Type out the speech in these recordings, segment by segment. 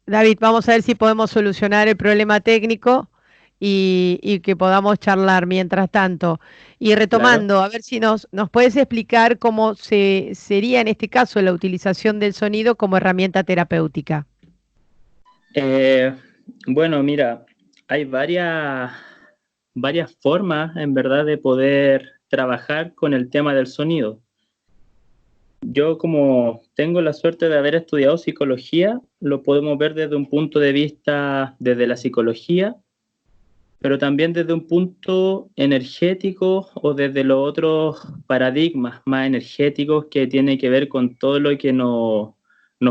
David, vamos a ver si podemos solucionar el problema técnico y que podamos charlar mientras tanto. Y Claro. retomando, a ver si nos puedes explicar cómo sería en este caso la utilización del sonido como herramienta terapéutica. Eh, bueno, mira, hay varias formas, en verdad, de poder trabajar con el tema del sonido. Yo, como tengo la suerte de haber estudiado psicología, lo podemos ver desde un punto de vista desde la psicología, pero también desde un punto energético o desde los otros paradigmas más energéticos que tiene que ver con todo lo que nos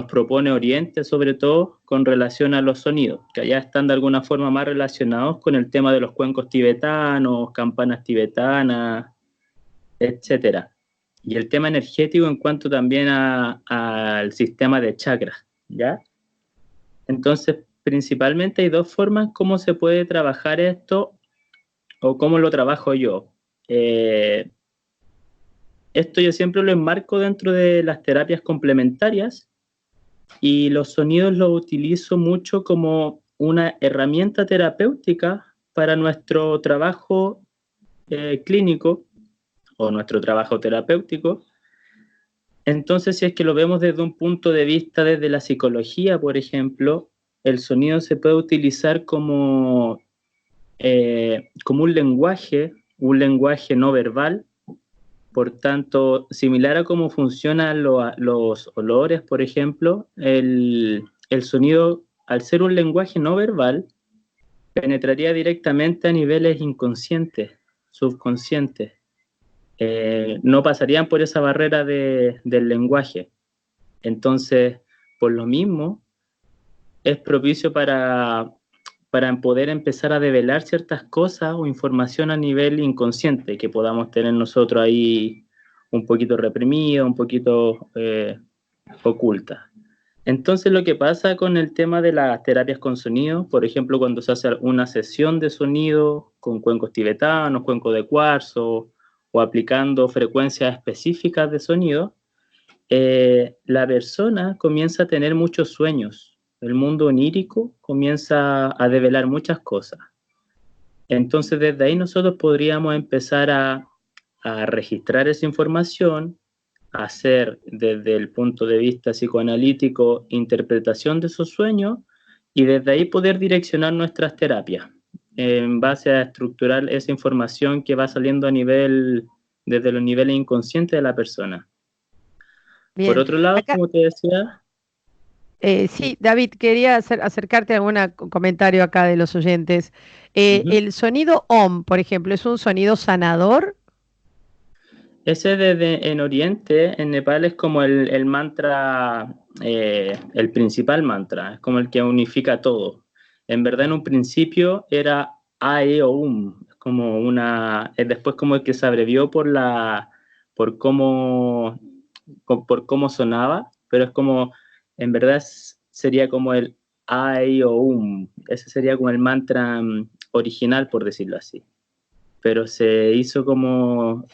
propone Oriente, sobre todo con relación a los sonidos, que allá están de alguna forma más relacionados con el tema de los cuencos tibetanos, campanas tibetanas, etcétera. Y el tema energético en cuanto también al sistema de chakras, ¿ya? Entonces, principalmente hay dos formas cómo se puede trabajar esto o cómo lo trabajo yo. Eh, Esto yo siempre lo enmarco dentro de las terapias complementarias y los sonidos los utilizo mucho como una herramienta terapéutica para nuestro trabajo clínico o nuestro trabajo terapéutico. Entonces, si es que lo vemos desde un punto de vista desde la psicología, por ejemplo, el sonido se puede utilizar como un lenguaje no verbal, por tanto, similar a cómo funcionan los olores, por ejemplo, el sonido, al ser un lenguaje no verbal, penetraría directamente a niveles inconscientes, subconscientes. No pasarían por esa barrera del lenguaje. Entonces, por lo mismo, es propicio para poder empezar a develar ciertas cosas o información a nivel inconsciente que podamos tener nosotros ahí un poquito reprimida, un poquito oculta. Entonces lo que pasa con el tema de las terapias con sonido, por ejemplo, cuando se hace una sesión de sonido con cuencos tibetanos, cuencos de cuarzo o aplicando frecuencias específicas de sonido, la persona comienza a tener muchos sueños. El mundo onírico comienza a develar muchas cosas. Entonces, desde ahí nosotros podríamos empezar a registrar esa información, a hacer desde el punto de vista psicoanalítico interpretación de esos sueños y desde ahí poder direccionar nuestras terapias en base a estructurar esa información que va saliendo desde los niveles inconscientes de la persona. Por Bien, otro lado, acá, como te decía, sí, David, quería acercarte a algún comentario acá de los oyentes. uh-huh. El sonido OM, por ejemplo, ¿es un sonido sanador? Ese en Oriente, en Nepal, es como el mantra, el principal mantra, es como el que unifica todo. En verdad, en un principio era Ae o es como después como el que se abrevió por cómo, por cómo sonaba, pero es como, en verdad sería como el Ae o ese sería como el mantra original, por decirlo así, pero se hizo como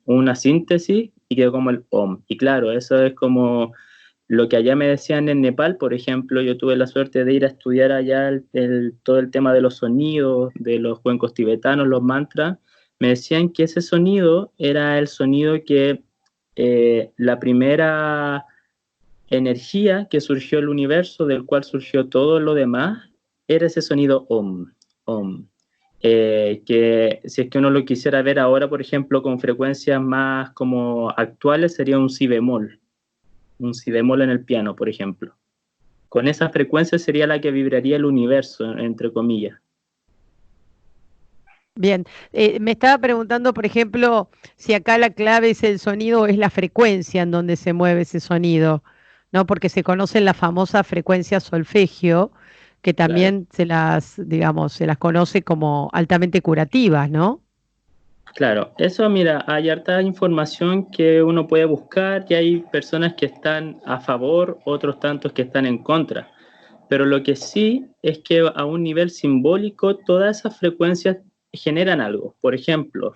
una síntesis y quedó como el OM. Y claro, eso es como lo que allá me decían en Nepal, por ejemplo, yo tuve la suerte de ir a estudiar allá todo el tema de los sonidos, de los cuencos tibetanos, los mantras, me decían que ese sonido era el sonido que la primera energía que surgió el universo, del cual surgió todo lo demás, era ese sonido OM. OM. Que si es que uno lo quisiera ver ahora, por ejemplo, con frecuencias más como actuales, sería un si bemol en el piano, por ejemplo. Con esa frecuencia sería la que vibraría el universo, entre comillas. Bien, me estaba preguntando, por ejemplo, si acá la clave es el sonido o es la frecuencia en donde se mueve ese sonido, ¿no? Porque se conocen las famosas frecuencias solfegio, que Claro. también digamos, se las conoce como altamente curativas, ¿no? Claro, eso mira, hay harta información que uno puede buscar y hay personas que están a favor, otros tantos que están en contra. Pero lo que sí es que a un nivel simbólico todas esas frecuencias generan algo. Por ejemplo,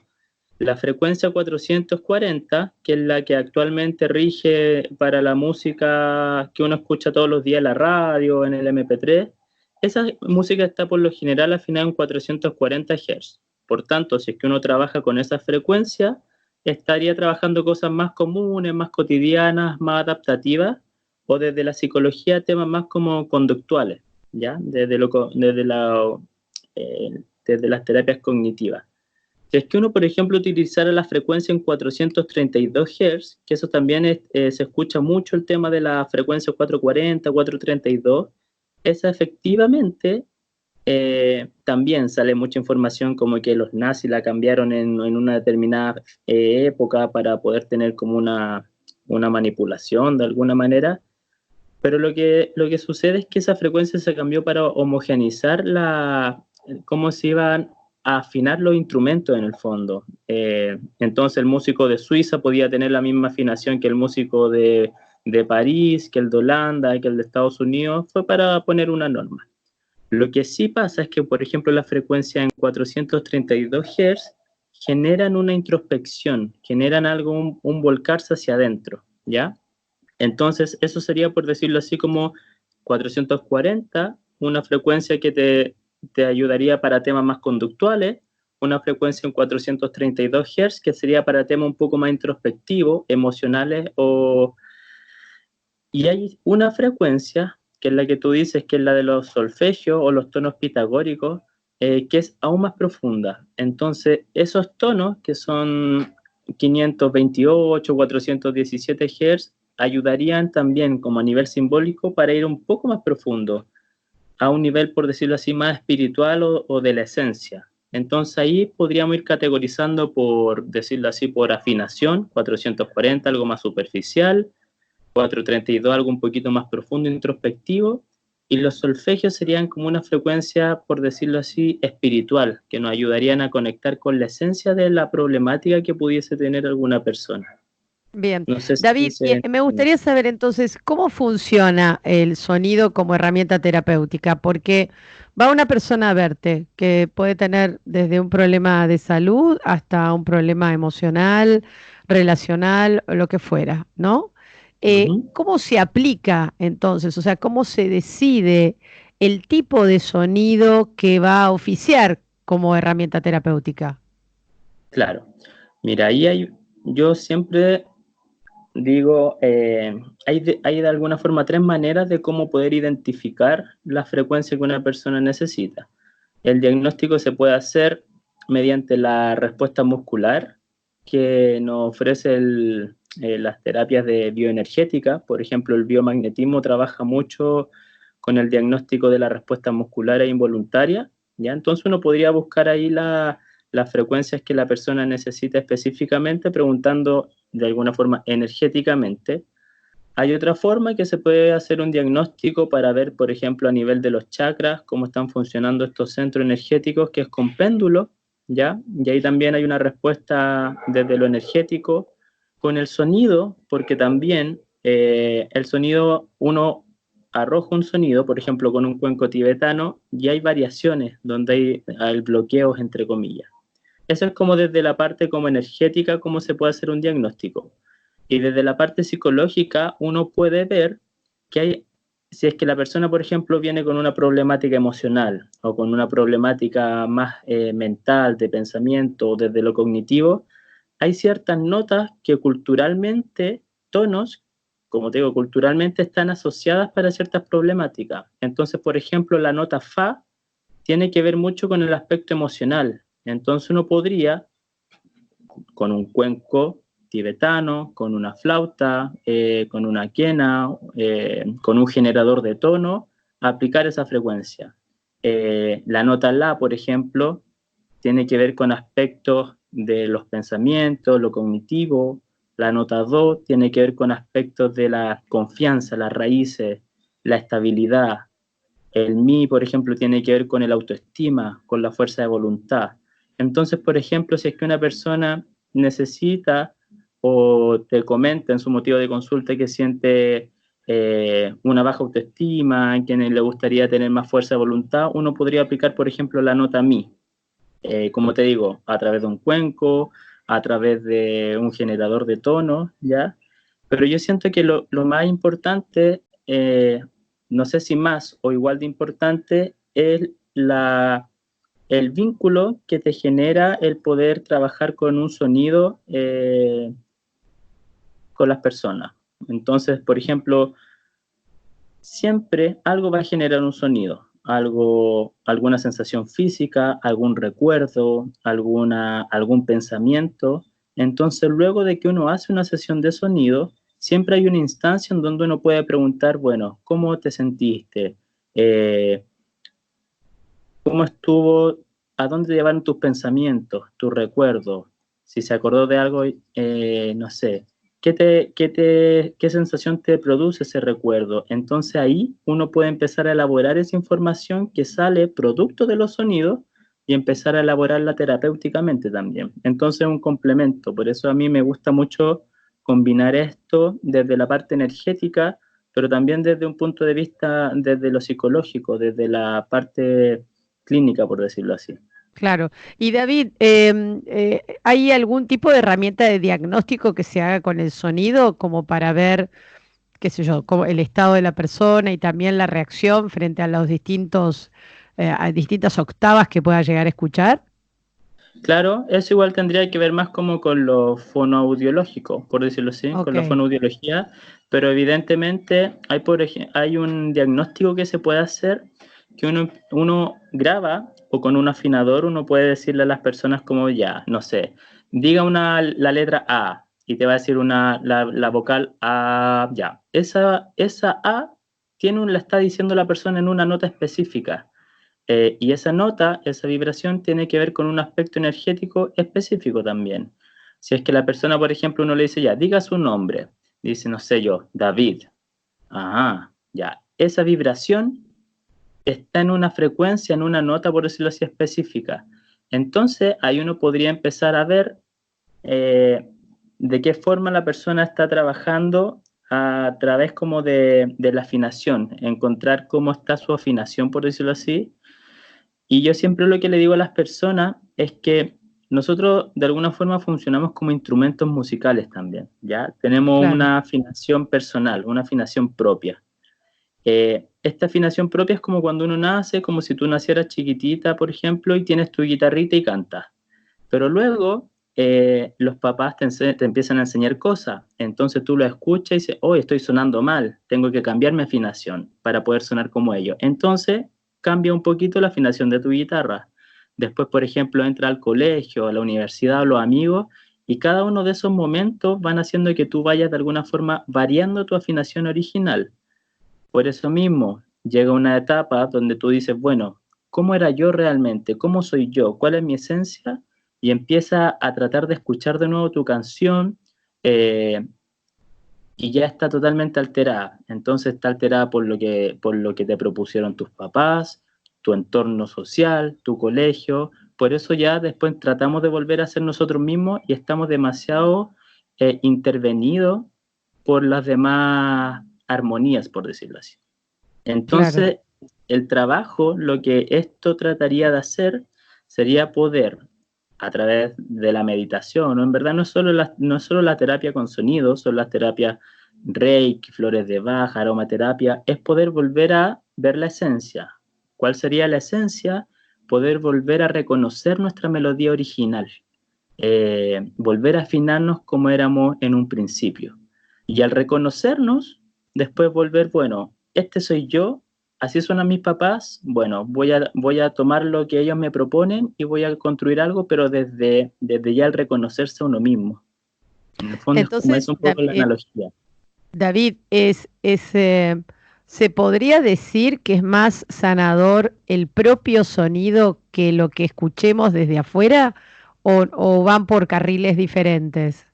La frecuencia 440, que es la que actualmente rige para la música que uno escucha todos los días en la radio, en el MP3, esa música está por lo general afinada en 440 Hz. Por tanto, si es que uno trabaja con esa frecuencia, estaría trabajando cosas más comunes, más cotidianas, más adaptativas, o desde la psicología temas más como conductuales, ¿ya? Desde las terapias cognitivas. Si es que uno, por ejemplo, utilizara la frecuencia en 432 Hz, que eso también se escucha mucho el tema de la frecuencia 440, 432, esa efectivamente también sale mucha información como que los nazis la cambiaron en una determinada época para poder tener como una manipulación de alguna manera, pero lo que sucede es que esa frecuencia se cambió para homogeneizar cómo se iban a afinar los instrumentos en el fondo. Entonces el músico de Suiza podía tener la misma afinación que el músico de París, que el de Holanda, que el de Estados Unidos, fue para poner una norma. Lo que sí pasa es que, por ejemplo, la frecuencia en 432 Hz generan una introspección, generan algo, un volcarse hacia adentro, ¿ya? Entonces, eso sería, por decirlo así, como 440, una frecuencia que te ayudaría para temas más conductuales, una frecuencia en 432 Hz que sería para temas un poco más introspectivos, emocionales, y hay una frecuencia, que es la que tú dices, que es la de los solfegios o los tonos pitagóricos, que es aún más profunda. Entonces, esos tonos, que son 528, 417 Hz, ayudarían también como a nivel simbólico para ir un poco más profundo, a un nivel, por decirlo así, más espiritual o de la esencia. Entonces ahí podríamos ir categorizando, por decirlo así, por afinación, 440, algo más superficial, 432, algo un poquito más profundo, introspectivo, y los solfegios serían como una frecuencia, por decirlo así, espiritual, que nos ayudarían a conectar con la esencia de la problemática que pudiese tener alguna persona. Bien, No sé si David, me gustaría saber entonces cómo funciona el sonido como herramienta terapéutica, porque va una persona a verte que puede tener desde un problema de salud hasta un problema emocional, relacional, o lo que fuera, ¿no? ¿Cómo se aplica entonces? O sea, ¿cómo se decide el tipo de sonido que va a oficiar como herramienta terapéutica? Claro. Mira, yo siempre digo, hay de alguna forma tres maneras de cómo poder identificar la frecuencia que una persona necesita. El diagnóstico se puede hacer mediante la respuesta muscular que nos ofrece las terapias de bioenergética. Por ejemplo, el biomagnetismo trabaja mucho con el diagnóstico de la respuesta muscular e involuntaria, ¿ya? Entonces uno podría buscar ahí las frecuencias que la persona necesita específicamente, preguntando de alguna forma energéticamente. Hay otra forma que se puede hacer un diagnóstico para ver, por ejemplo, a nivel de los chakras, cómo están funcionando estos centros energéticos, que es con péndulo, ¿ya? Y ahí también hay una respuesta desde lo energético, con el sonido, porque también el sonido, uno arroja un sonido, por ejemplo, con un cuenco tibetano, y hay variaciones donde hay bloqueos, entre comillas. Eso es como desde la parte como energética, cómo se puede hacer un diagnóstico. Y desde la parte psicológica, uno puede ver que si es que la persona, por ejemplo, viene con una problemática emocional o con una problemática más mental, de pensamiento o desde lo cognitivo, hay ciertas notas que culturalmente, tonos, como te digo, culturalmente están asociadas para ciertas problemáticas. Entonces, por ejemplo, la nota fa tiene que ver mucho con el aspecto emocional. Entonces uno podría, con un cuenco tibetano, con una flauta, con una quena, con un generador de tono, aplicar esa frecuencia. La nota la, por ejemplo, tiene que ver con aspectos de los pensamientos, lo cognitivo. La nota do tiene que ver con aspectos de la confianza, las raíces, la estabilidad. El mi, por ejemplo, tiene que ver con el autoestima, con la fuerza de voluntad. Entonces, por ejemplo, si es que una persona necesita o te comenta en su motivo de consulta que siente una baja autoestima, a quien le gustaría tener más fuerza de voluntad, uno podría aplicar, por ejemplo, la nota mi. Como te digo, a través de un cuenco, a través de un generador de tono, ¿ya? Pero yo siento que lo más importante, no sé si más o igual de importante, es el vínculo que te genera el poder trabajar con un sonido con las personas. Entonces, por ejemplo, siempre algo va a generar un sonido, alguna sensación física, algún recuerdo, algún pensamiento. Entonces, luego de que uno hace una sesión de sonido, siempre hay una instancia en donde uno puede preguntar, bueno, ¿cómo te sentiste? Eh, ¿Cómo estuvo? ¿A dónde te llevaron tus pensamientos, tus recuerdos? Si se acordó de algo, no sé, ¿qué sensación te produce ese recuerdo? Entonces ahí uno puede empezar a elaborar esa información que sale producto de los sonidos y empezar a elaborarla terapéuticamente también. Entonces es un complemento, por eso a mí me gusta mucho combinar esto desde la parte energética, pero también desde un punto de vista, desde lo psicológico, desde la parte clínica, por decirlo así. Claro. Y David, ¿hay algún tipo de herramienta de diagnóstico que se haga con el sonido como para ver, qué sé yo, como el estado de la persona y también la reacción frente a los a distintas octavas que pueda llegar a escuchar? Claro, eso igual tendría que ver más como con lo fonoaudiológico, por decirlo así, con la Ok, fonoaudiología, pero evidentemente hay un diagnóstico que se puede hacer que uno graba o con un afinador uno puede decirle a las personas como ya, no sé, diga la letra A y te va a decir la vocal A, ya. Esa A la está diciendo la persona en una nota específica. Y esa nota, esa vibración tiene que ver con un aspecto energético específico también. Si es que la persona, por ejemplo, uno le dice ya, diga su nombre, dice, no sé yo, David. Ajá, ya. Esa vibración está en una frecuencia, en una nota, por decirlo así, específica. Entonces, ahí uno podría empezar a ver de qué forma la persona está trabajando a través como de la afinación, encontrar cómo está su afinación, por decirlo así, y yo siempre lo que le digo a las personas es que nosotros de alguna forma funcionamos como instrumentos musicales también, ¿ya? Tenemos claro. una afinación personal, una afinación propia. Esta afinación propia es como cuando uno nace, como si tú nacieras chiquitita, por ejemplo, y tienes tu guitarrita y cantas. Pero luego los papás te empiezan a enseñar cosas, entonces tú lo escuchas y dices, oh, estoy sonando mal, tengo que cambiar mi afinación para poder sonar como ellos. Entonces cambia un poquito la afinación de tu guitarra. Después, por ejemplo, entra al colegio, a la universidad, a los amigos, y cada uno de esos momentos van haciendo que tú vayas de alguna forma variando tu afinación original. Por eso mismo, llega una etapa donde tú dices, bueno, ¿cómo era yo realmente? ¿Cómo soy yo? ¿Cuál es mi esencia? Y empieza a tratar de escuchar de nuevo tu canción eh, y ya está totalmente alterada. Entonces está alterada por lo que te propusieron tus papás, tu entorno social, tu colegio. Por eso ya después tratamos de volver a ser nosotros mismos y estamos demasiado intervenidos por las demás armonías, por decirlo así. Claro. Entonces, el trabajo, lo que esto trataría de hacer, sería poder, a través de la meditación, ¿no? En verdad no es solo la terapia con sonidos, son las terapias Reiki, flores de Bach, aromaterapia, es poder volver a ver la esencia. ¿Cuál sería la esencia? Poder volver a reconocer nuestra melodía original, volver a afinarnos como éramos en un principio. Y al reconocernos, después volver, bueno, este soy yo, así suenan mis papás, bueno, voy a tomar lo que ellos me proponen y voy a construir algo, pero desde ya el reconocerse a uno mismo. En el fondo es como es Entonces, un poco la analogía. David, ¿se podría decir que es más sanador el propio sonido que lo que escuchemos desde afuera o van por carriles diferentes?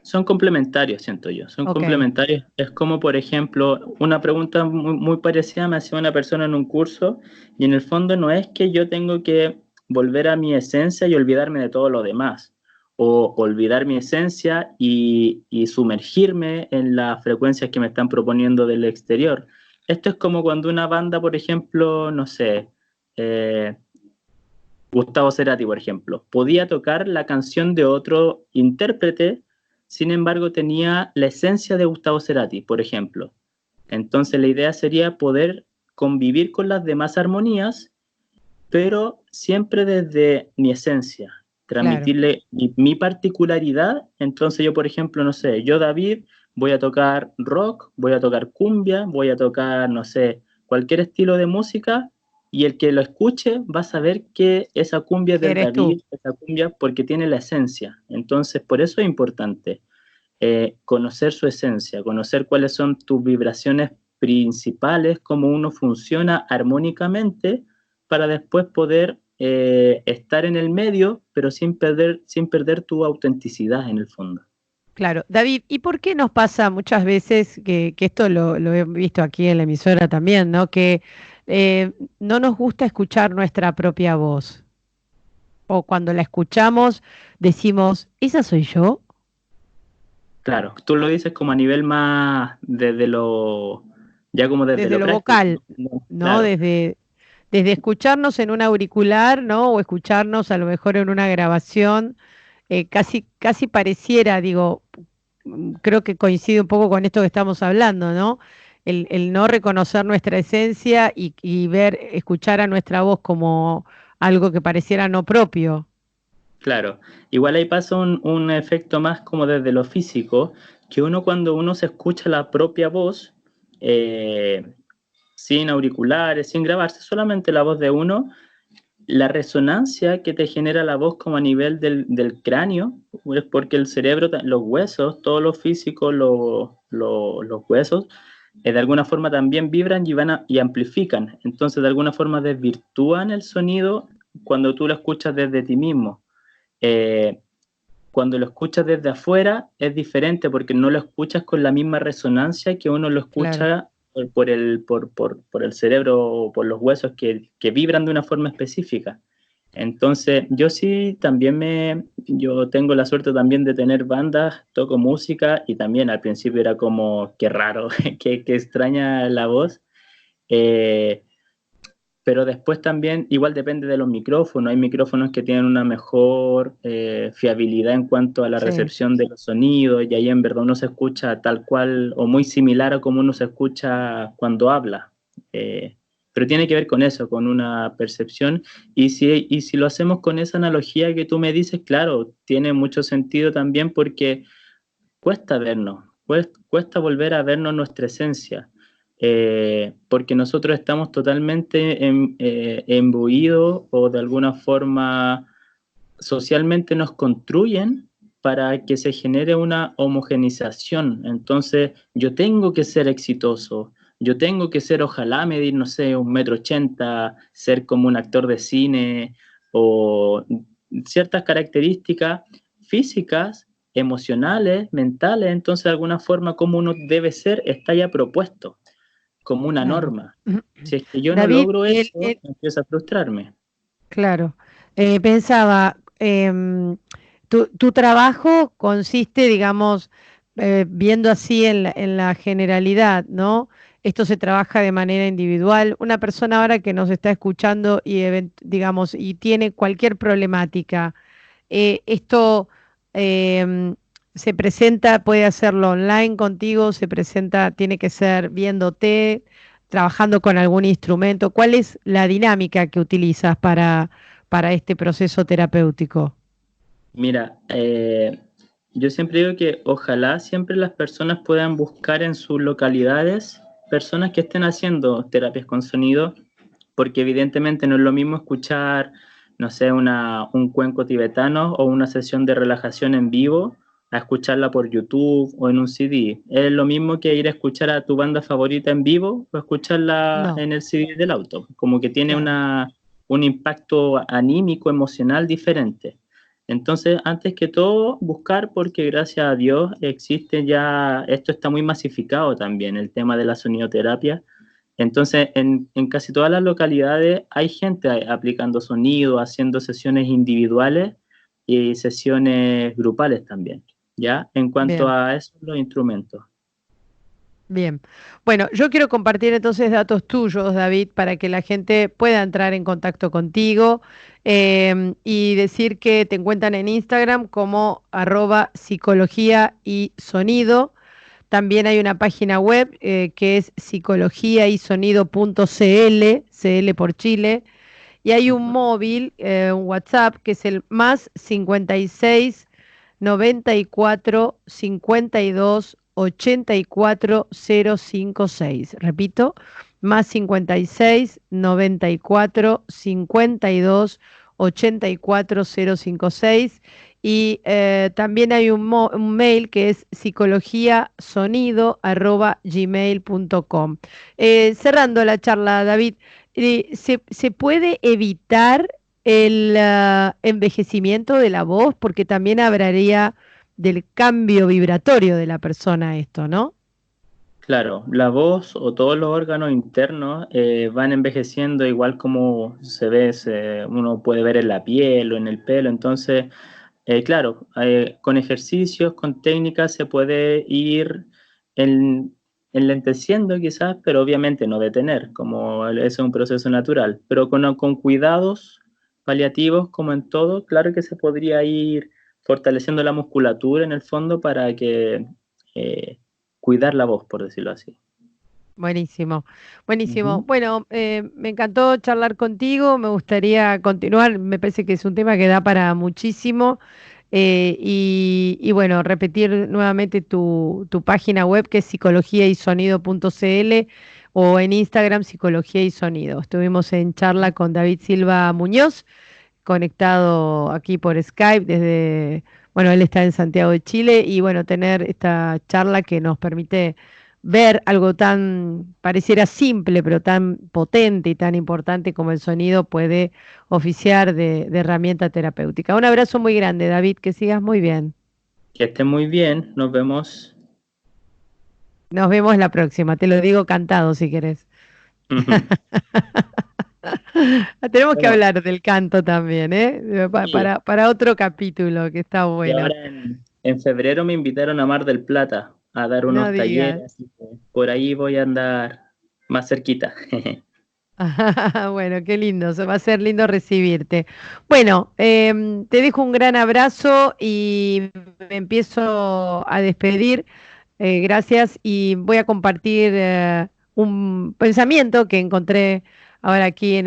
Son complementarios, siento yo, son Ok, complementarios. Es como, por ejemplo, una pregunta muy parecida me hacía una persona en un curso y en el fondo no es que yo tengo que volver a mi esencia y olvidarme de todo lo demás, o olvidar mi esencia y sumergirme en las frecuencias que me están proponiendo del exterior. Esto es como cuando una banda, por ejemplo, no sé, eh, Gustavo Cerati, por ejemplo, podía tocar la canción de otro intérprete, sin embargo tenía la esencia de Gustavo Cerati, por ejemplo. Entonces la idea sería poder convivir con las demás armonías, pero siempre desde mi esencia, Claro. transmitirle mi particularidad. Entonces yo, por ejemplo, no sé, yo David voy a tocar rock, voy a tocar cumbia, voy a tocar, no sé, cualquier estilo de música, y el que lo escuche va a saber que esa cumbia es del Eres tú. David, esa cumbia porque tiene la esencia. Entonces, por eso es importante conocer su esencia, conocer cuáles son tus vibraciones principales, cómo uno funciona armónicamente para después poder estar en el medio, pero sin perder tu autenticidad en el fondo. Claro. David, ¿y por qué nos pasa muchas veces que esto lo he visto aquí en la emisora también, ¿no? Que no nos gusta escuchar nuestra propia voz. O cuando la escuchamos decimos, ¿esa soy yo? Claro, tú lo dices como a nivel más ya como desde Desde lo lo práctico, vocal, ¿no? ¿no? Claro, Desde escucharnos en un auricular, ¿no? O escucharnos a lo mejor en una grabación, casi pareciera, digo, creo que coincide un poco con esto que estamos hablando, ¿no? El no reconocer nuestra esencia y ver, escuchar a nuestra voz como algo que pareciera no propio. claro. Igual ahí pasa un efecto más como desde lo físico, que uno cuando uno se escucha la propia voz, eh, sin auriculares, sin grabarse, solamente la voz de uno, la resonancia que te genera la voz como a nivel del cráneo, es porque el cerebro, los huesos, todo lo físico, los huesos, de alguna forma también vibran y amplifican. Entonces, de alguna forma desvirtúan el sonido cuando tú lo escuchas desde ti mismo. Eh, Cuando lo escuchas desde afuera es diferente porque no lo escuchas con la misma resonancia que uno lo Claro. escucha por el cerebro o por los huesos que vibran de una forma específica. Entonces, yo sí también yo tengo la suerte también de tener bandas, toco música y también al principio era como, qué raro, que extraña la voz. Eh, pero después también, igual depende de los micrófonos. Hay micrófonos que tienen una mejor fiabilidad en cuanto a la Sí. recepción de los sonidos, y ahí en verdad uno se escucha tal cual o muy similar a como uno se escucha cuando habla. Eh, pero tiene que ver con eso, con una percepción. Y si lo hacemos con esa analogía que tú me dices, claro, tiene mucho sentido también porque cuesta vernos, cuesta volver a vernos nuestra esencia, porque nosotros estamos totalmente embuidos o de alguna forma socialmente nos construyen para que se genere una homogenización. Entonces, yo tengo que ser exitoso, yo tengo que ser, ojalá medir, no sé, 1,80 m, ser como un actor de cine o ciertas características físicas, emocionales, mentales. Entonces, de alguna forma, como uno debe ser, está ya propuesto como una Claro. norma. Si es que yo no David, logro eso, empiezo a frustrarme. claro, pensaba, tu trabajo consiste, digamos, viendo así en la generalidad, ¿no? Esto se trabaja de manera individual. Una persona ahora que nos está escuchando y, digamos, y tiene cualquier problemática, esto em, se presenta, puede hacerlo online contigo, se presenta, tiene que ser viéndote, trabajando con algún instrumento. ¿Cuál es la dinámica que utilizas para este proceso terapéutico? Mira, yo siempre digo que ojalá siempre las personas puedan buscar en sus localidades personas que estén haciendo terapias con sonido, porque evidentemente no es lo mismo escuchar, no sé, un cuenco tibetano o una sesión de relajación en vivo a escucharla por YouTube o en un CD. Es lo mismo que ir a escuchar a tu banda favorita en vivo o escucharla No, en el CD del auto, como que tiene claro, un impacto anímico, emocional diferente. Entonces, antes que todo, buscar, porque gracias a Dios existe ya, esto está muy masificado también, el tema de la sonidoterapia. Entonces, en casi todas las localidades hay gente aplicando sonido, haciendo sesiones individuales y sesiones grupales también, ¿ya? En cuanto bien. a eso, los instrumentos. Bien. Bueno, yo quiero compartir entonces datos tuyos, David, para que la gente pueda entrar en contacto contigo y decir que te encuentran en Instagram como @psicología y sonido. También hay una página web que es psicologiaysonido.cl, CL por Chile, y hay un Ujú. móvil, un WhatsApp, que es el más 56 94 52 84 056. Repito, más 56 94 52 84 056. Y también hay un mail que es psicologiasonido@gmail.com. Cerrando la charla, David, ¿se puede evitar el envejecimiento de la voz? Porque también hablaría del cambio vibratorio de la persona esto, ¿no? Claro, la voz o todos los órganos internos van envejeciendo igual como uno puede ver en la piel o en el pelo. Entonces, claro, con ejercicios, con técnicas se puede ir en- enlenteciendo quizás, pero obviamente no detener, como ese es un proceso natural. Pero con cuidados paliativos, como en todo, claro que se podría ir fortaleciendo la musculatura en el fondo para que cuidar la voz, por decirlo así. Buenísimo, buenísimo. Ujú. Bueno, me encantó charlar contigo, me gustaría continuar, me parece que es un tema que da para muchísimo. Y bueno, repetir nuevamente tu página web que es psicologiaysonido.cl o en Instagram Psicología y Sonido. Estuvimos en charla con David Silva Muñoz, conectado aquí por Skype desde, bueno, él está en Santiago de Chile y bueno, tener esta charla que nos permite ver algo tan, pareciera simple, pero tan potente y tan importante como el sonido puede oficiar de herramienta terapéutica. Un abrazo muy grande, David, que sigas muy bien. Que estén muy bien, nos vemos. Nos vemos la próxima, te lo digo cantado si querés. Tenemos que Bueno, hablar del canto también, ¿eh? sí, Para otro capítulo que está y bueno. ahora en febrero me invitaron a Mar del Plata a dar No unos digas. talleres, así que por ahí voy a andar más cerquita. Bueno, qué lindo, va a ser lindo recibirte. Bueno, te dejo un gran abrazo y me empiezo a despedir. Gracias y voy a compartir un pensamiento que encontré ahora aquí en